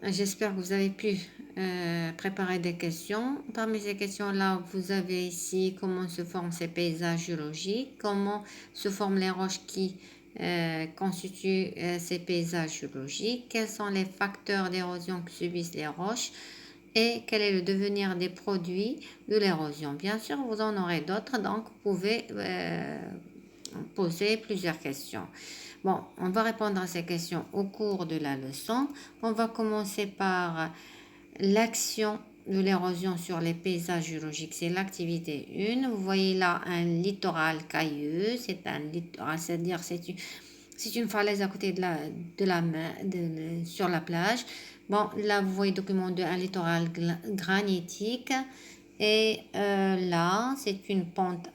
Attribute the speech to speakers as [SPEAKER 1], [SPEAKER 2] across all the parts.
[SPEAKER 1] J'espère que vous avez pu préparer des questions. Parmi ces questions-là, vous avez ici comment se forment ces paysages géologiques, comment se forment les roches qui constituent ces paysages géologiques, quels sont les facteurs d'érosion que subissent les roches et quel est le devenir des produits de l'érosion. Bien sûr, vous en aurez d'autres, donc vous pouvez poser plusieurs questions. Bon, on va répondre à ces questions au cours de la leçon. On va commencer par l'action de l'érosion sur les paysages géologiques. C'est l'activité 1. Vous voyez là un littoral cailleux. C'est un littoral, c'est-à-dire c'est une falaise à côté de la mer, sur la plage. Bon, là, vous voyez document de un littoral granitique. Et là, c'est une pente,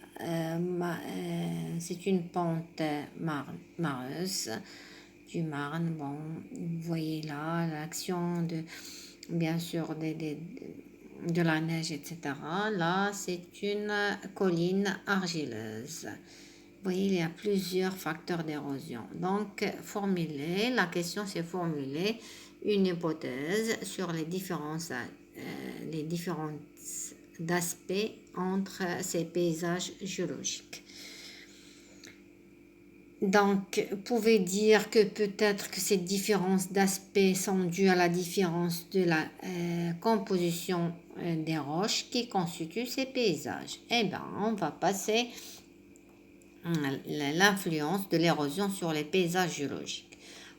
[SPEAKER 1] mareuse du Marne. Bon, vous voyez là l'action de, bien sûr, de la neige, etc. Là, c'est une colline argileuse. Vous voyez, il y a plusieurs facteurs d'érosion. Donc, formuler, la question c'est formuler une hypothèse sur les différences d'aspects entre ces paysages géologiques. Donc, vous pouvez dire que peut-être que ces différences d'aspect sont dues à la différence de la composition des roches qui constituent ces paysages. Eh bien, on va passer l'influence de l'érosion sur les paysages géologiques.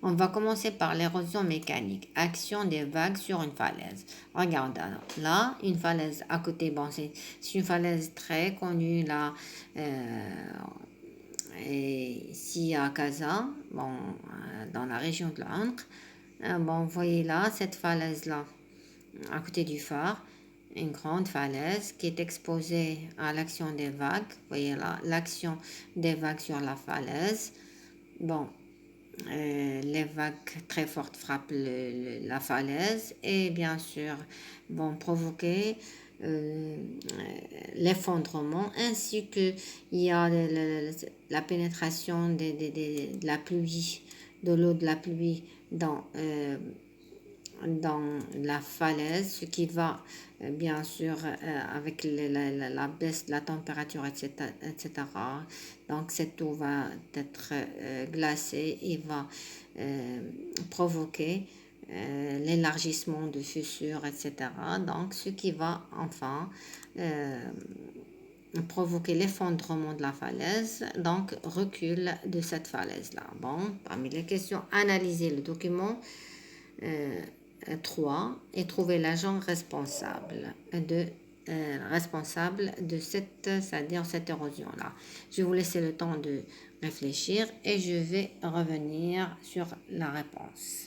[SPEAKER 1] On va commencer par l'érosion mécanique, action des vagues sur une falaise. Regarde là, une falaise à côté, bon, c'est une falaise très connue là, ici à Casa, bon, dans la région de l'Ancre. Bon, vous voyez là, cette falaise-là, à côté du phare, une grande falaise qui est exposée à l'action des vagues. Vous voyez là, l'action des vagues sur la falaise. Bon, les vagues très fortes frappent la falaise et bien sûr vont provoquer l'effondrement ainsi que il y a la pénétration de la pluie, de l'eau de la pluie dans la falaise, ce qui va bien sûr avec la baisse de la température, etc. Donc cette eau va être glacée et va provoquer l'élargissement de fissures, etc. Donc ce qui va enfin provoquer l'effondrement de la falaise, donc recul de cette falaise-là. Bon, parmi les questions, analyser le document 3 et trouver l'agent responsable de c'est-à-dire cette érosion-là. Je vais vous laisser le temps de réfléchir et je vais revenir sur la réponse.